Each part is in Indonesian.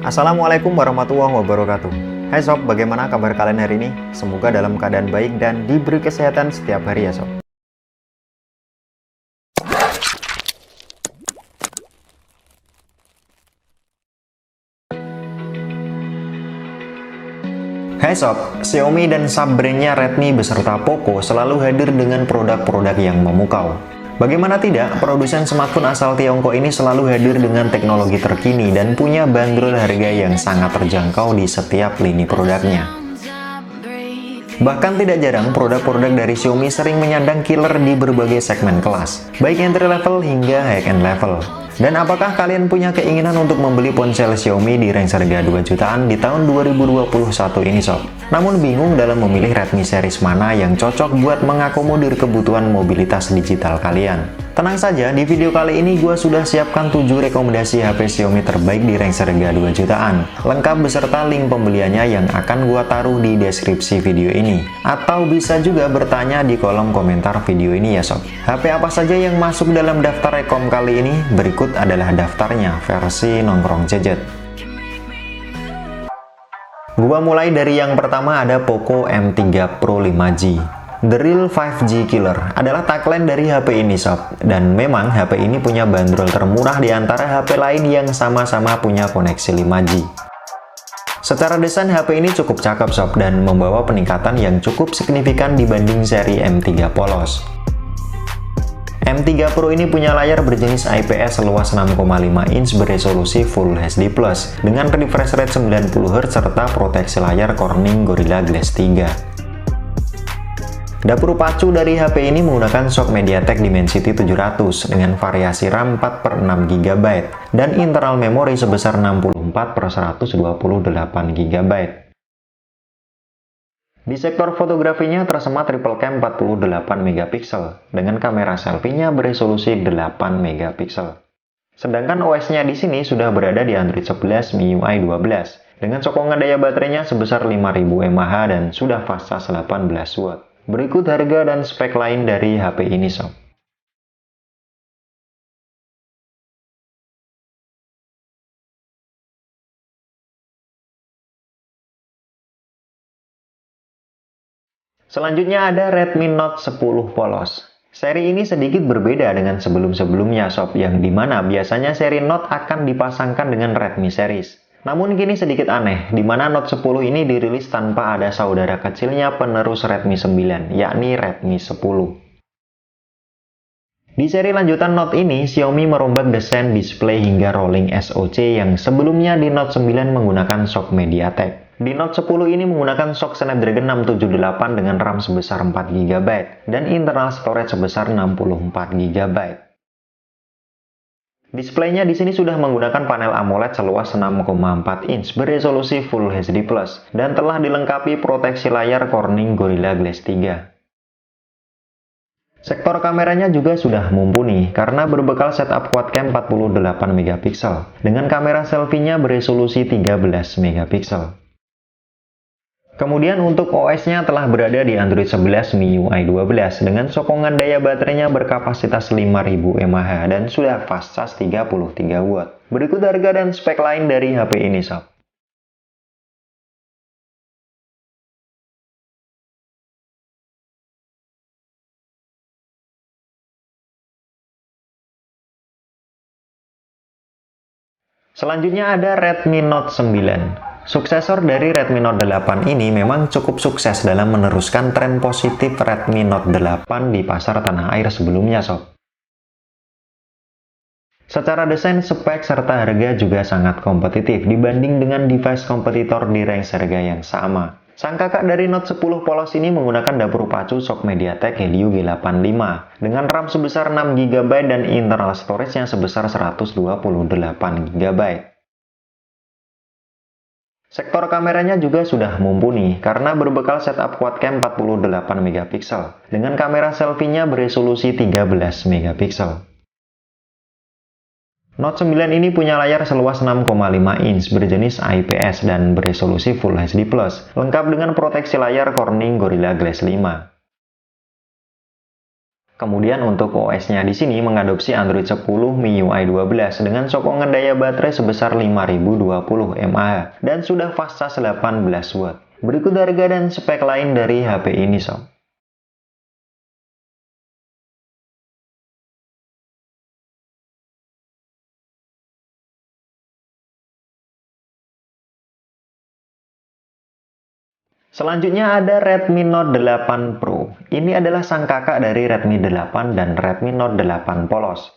Assalamualaikum warahmatullahi wabarakatuh. Hai sob, bagaimana kabar kalian hari ini? Semoga dalam keadaan baik dan diberi kesehatan setiap hari ya sob. Hai sob, Xiaomi dan sub-brandnya Redmi beserta Poco selalu hadir dengan produk-produk yang memukau. Bagaimana tidak, produsen smartphone asal Tiongkok ini selalu hadir dengan teknologi terkini dan punya bandrol harga yang sangat terjangkau di setiap lini produknya. Bahkan tidak jarang produk-produk dari Xiaomi sering menyandang killer di berbagai segmen kelas, baik entry level hingga high-end level. Dan apakah kalian punya keinginan untuk membeli ponsel Xiaomi di range harga 2 jutaan di tahun 2021 ini sob? Namun bingung dalam memilih Redmi series mana yang cocok buat mengakomodir kebutuhan mobilitas digital kalian? Tenang saja, di video kali ini gue sudah siapkan 7 rekomendasi HP Xiaomi terbaik di range harga 2 jutaan, lengkap beserta link pembeliannya yang akan gue taruh di deskripsi video ini. Atau bisa juga bertanya di kolom komentar video ini ya sob. HP apa saja yang masuk dalam daftar rekom kali ini? Berikut adalah daftarnya versi nongkrong jejet. Gua mulai dari yang pertama, ada Poco M3 Pro 5G. The Real 5G Killer adalah tagline dari HP ini sob. Dan memang HP ini punya bandrol termurah di antara HP lain yang sama-sama punya koneksi 5G. Secara desain HP ini cukup cakep sob dan membawa peningkatan yang cukup signifikan dibanding seri M3 polos. M3 Pro ini punya layar berjenis IPS seluas 6,5 inch beresolusi Full HD+, dengan refresh rate 90Hz serta proteksi layar Corning Gorilla Glass 3. Dapur pacu dari HP ini menggunakan SoC MediaTek Dimensity 700 dengan variasi RAM 4/6GB dan internal memori sebesar 64/128GB. Di sektor fotografinya tersemat triple cam 48MP dengan kamera selfie-nya beresolusi 8MP. Sedangkan OS-nya di sini sudah berada di Android 11 MIUI 12 dengan sokongan daya baterainya sebesar 5000 mAh dan sudah fast charge 18W. Berikut harga dan spek lain dari HP ini sob. Selanjutnya ada Redmi Note 10 polos. Seri ini sedikit berbeda dengan sebelum-sebelumnya sob, yang dimana biasanya seri Note akan dipasangkan dengan Redmi series. Namun kini sedikit aneh, di mana Note 10 ini dirilis tanpa ada saudara kecilnya penerus Redmi 9, yakni Redmi 10. Di seri lanjutan Note ini, Xiaomi merombak desain display hingga rolling SoC yang sebelumnya di Note 9 menggunakan SoC MediaTek. Di Note 10 ini menggunakan SoC Snapdragon 678 dengan RAM sebesar 4GB dan internal storage sebesar 64GB. Displaynya di sini sudah menggunakan panel AMOLED seluas 6,4 inch beresolusi Full HD+, dan telah dilengkapi proteksi layar Corning Gorilla Glass 3. Sektor kameranya juga sudah mumpuni karena berbekal setup quad-cam 48MP dengan kamera selfie-nya beresolusi 13MP. Kemudian untuk OS-nya telah berada di Android 11 MIUI 12 dengan sokongan daya baterainya berkapasitas 5000 mAh dan sudah fast charge 33W. Berikut harga dan spek lain dari HP ini sob. Selanjutnya ada Redmi Note 9. Suksesor dari Redmi Note 8 ini memang cukup sukses dalam meneruskan tren positif Redmi Note 8 di pasar tanah air sebelumnya sob. Secara desain, spek, serta harga juga sangat kompetitif dibanding dengan device kompetitor di range harga yang sama. Sang kakak dari Note 10 polos ini menggunakan dapur pacu SoC MediaTek Helio G85 dengan RAM sebesar 6GB dan internal storage yang sebesar 128GB. Sektor kameranya juga sudah mumpuni karena berbekal setup quad-cam 48MP dengan kamera selfie-nya beresolusi 13MP. Note 9 ini punya layar seluas 6,5 inch berjenis IPS dan beresolusi Full HD+, lengkap dengan proteksi layar Corning Gorilla Glass 5. Kemudian untuk OS-nya di sini mengadopsi Android 10 MIUI 12 dengan sokongan daya baterai sebesar 5020 mAh dan sudah fast charge 18 watt. Berikut harga dan spek lain dari HP ini sob. Selanjutnya ada Redmi Note 8 Pro. Ini adalah sang kakak dari Redmi 8 dan Redmi Note 8 polos.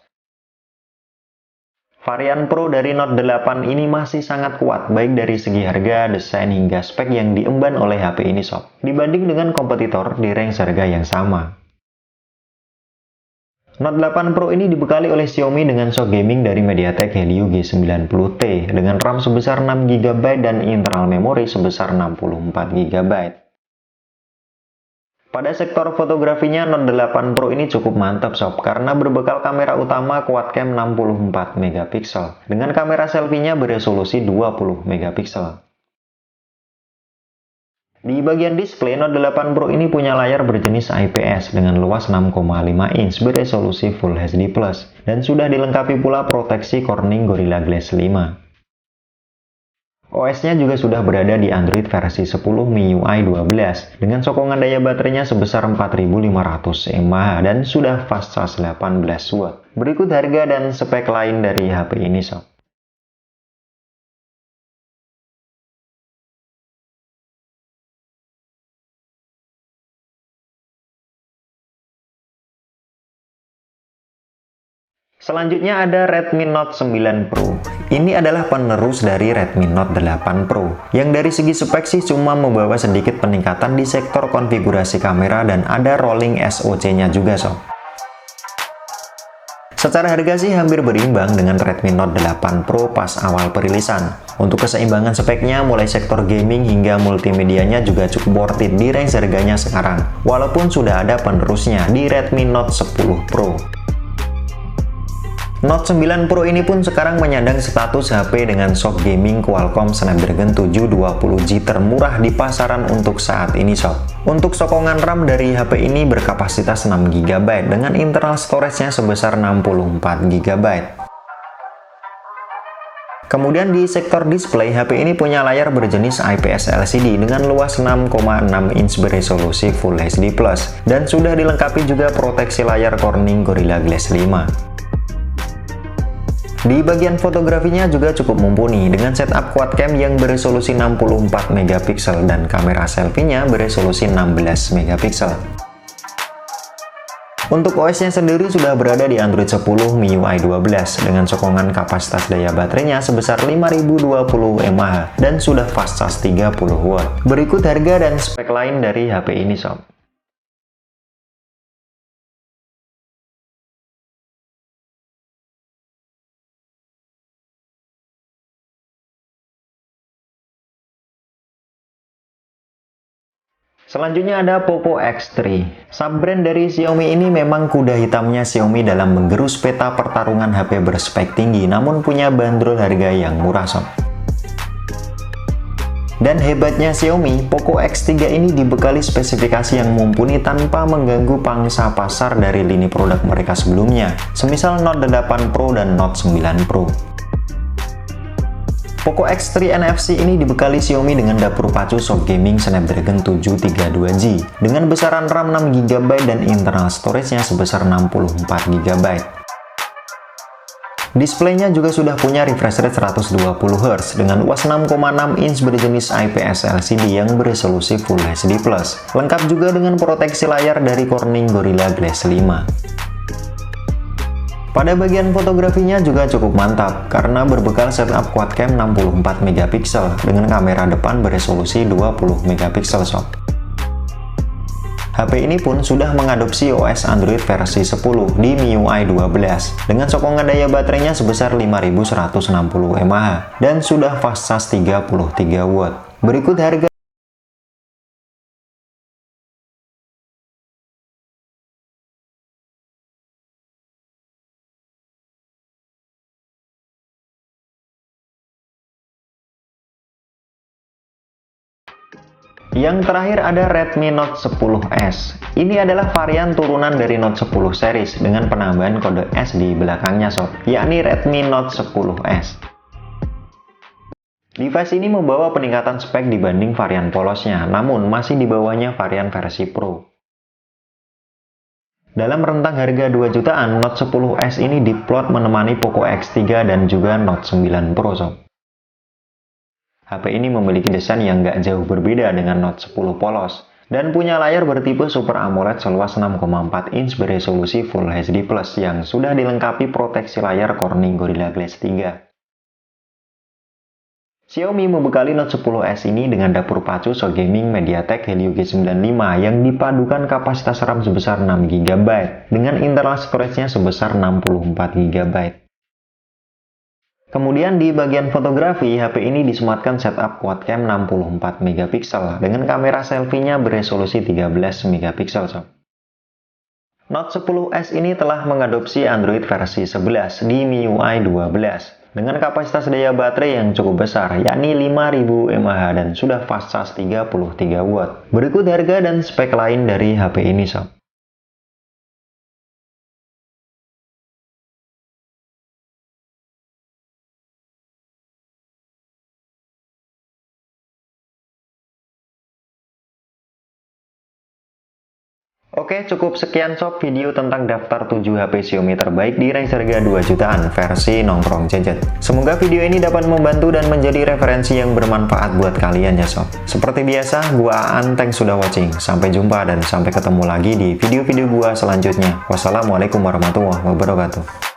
Varian Pro dari Note 8 ini masih sangat kuat, baik dari segi harga, desain, hingga spek yang diemban oleh HP ini sob, dibanding dengan kompetitor di range harga yang sama. Note 8 Pro ini dibekali oleh Xiaomi dengan SoC gaming dari MediaTek Helio G90T dengan RAM sebesar 6GB dan internal memori sebesar 64GB. Pada sektor fotografinya, Note 8 Pro ini cukup mantap sob, karena berbekal kamera utama quad cam 64MP dengan kamera selfie-nya beresolusi 20MP. Di bagian display, Note 8 Pro ini punya layar berjenis IPS dengan luas 6,5 inch beresolusi Full HD+, dan sudah dilengkapi pula proteksi Corning Gorilla Glass 5. OS-nya juga sudah berada di Android versi 10 MIUI 12 dengan sokongan daya baterainya sebesar 4500 mAh dan sudah fast charge 18 watt. Berikut harga dan spek lain dari HP ini sob. Selanjutnya ada Redmi Note 9 Pro. Ini adalah penerus dari Redmi Note 8 Pro, yang dari segi spek sih cuma membawa sedikit peningkatan di sektor konfigurasi kamera dan ada rolling SoC-nya juga sob. Secara harga sih hampir berimbang dengan Redmi Note 8 Pro pas awal perilisan. Untuk keseimbangan speknya mulai sektor gaming hingga multimedianya juga cukup worth it di range harganya sekarang, walaupun sudah ada penerusnya di Redmi Note 10 Pro. Note 9 Pro ini pun sekarang menyandang status HP dengan SoC gaming Qualcomm Snapdragon 720G termurah di pasaran untuk saat ini sob. Untuk sokongan RAM dari HP ini berkapasitas 6GB dengan internal storage-nya sebesar 64GB. Kemudian di sektor display, HP ini punya layar berjenis IPS LCD dengan luas 6,6 inch beresolusi Full HD+, dan sudah dilengkapi juga proteksi layar Corning Gorilla Glass 5. Di bagian fotografinya juga cukup mumpuni dengan setup quad cam yang beresolusi 64MP dan kamera selfie-nya beresolusi 16MP. Untuk OS-nya sendiri sudah berada di Android 10 MIUI 12 dengan sokongan kapasitas daya baterainya sebesar 5020 mAh dan sudah fast charge 30W. Berikut harga dan spek lain dari HP ini sob. Selanjutnya ada Poco X3. Sub-brand dari Xiaomi ini memang kuda hitamnya Xiaomi dalam menggerus peta pertarungan HP berspek tinggi namun punya bandrol harga yang murah sob. Dan hebatnya Xiaomi, Poco X3 ini dibekali spesifikasi yang mumpuni tanpa mengganggu pangsa pasar dari lini produk mereka sebelumnya, semisal Note 8 Pro dan Note 9 Pro. Poco X3 NFC ini dibekali Xiaomi dengan dapur pacu SoC gaming Snapdragon 732G dengan besaran RAM 6GB dan internal storage-nya sebesar 64GB. Displaynya juga sudah punya refresh rate 120Hz dengan luas 6,6 inch berjenis IPS LCD yang beresolusi Full HD+. Lengkap juga dengan proteksi layar dari Corning Gorilla Glass 5. Pada bagian fotografinya juga cukup mantap karena berbekal setup quad cam 64MP dengan kamera depan beresolusi 20MP sob. HP ini pun sudah mengadopsi OS Android versi 10 di MIUI 12 dengan sokongan daya baterainya sebesar 5160 mAh dan sudah fast charge 33W. Berikut harga. Yang terakhir ada Redmi Note 10S. Ini adalah varian turunan dari Note 10 series dengan penambahan kode S di belakangnya sob, yakni Redmi Note 10S. Device ini membawa peningkatan spek dibanding varian polosnya, namun masih di bawahnya varian versi Pro. Dalam rentang harga 2 jutaan, Note 10S ini diplot menemani Poco X3 dan juga Note 9 Pro sob. HP ini memiliki desain yang nggak jauh berbeda dengan Note 10 polos, dan punya layar bertipe Super AMOLED seluas 6,4 inch beresolusi Full HD+, yang sudah dilengkapi proteksi layar Corning Gorilla Glass 3. Xiaomi membekali Note 10S ini dengan dapur pacu SoC Gaming MediaTek Helio G95 yang dipadukan kapasitas RAM sebesar 6GB dengan internal storage-nya sebesar 64GB. Kemudian di bagian fotografi, HP ini disematkan setup quad-cam 64MP dengan kamera selfie-nya beresolusi 13MP. Note 10S ini telah mengadopsi Android versi 11 di MIUI 12 dengan kapasitas daya baterai yang cukup besar, yakni 5000 mAh dan sudah fast charge 33W. Berikut harga dan spek lain dari HP ini sob. Oke, cukup sekian sob video tentang daftar 7 HP Xiaomi terbaik di range harga 2 jutaan versi nongkrong gadget. Semoga video ini dapat membantu dan menjadi referensi yang bermanfaat buat kalian ya sob. Seperti biasa, gua Aan, thanks sudah watching. Sampai jumpa dan sampai ketemu lagi di video-video gua selanjutnya. Wassalamualaikum warahmatullahi wabarakatuh.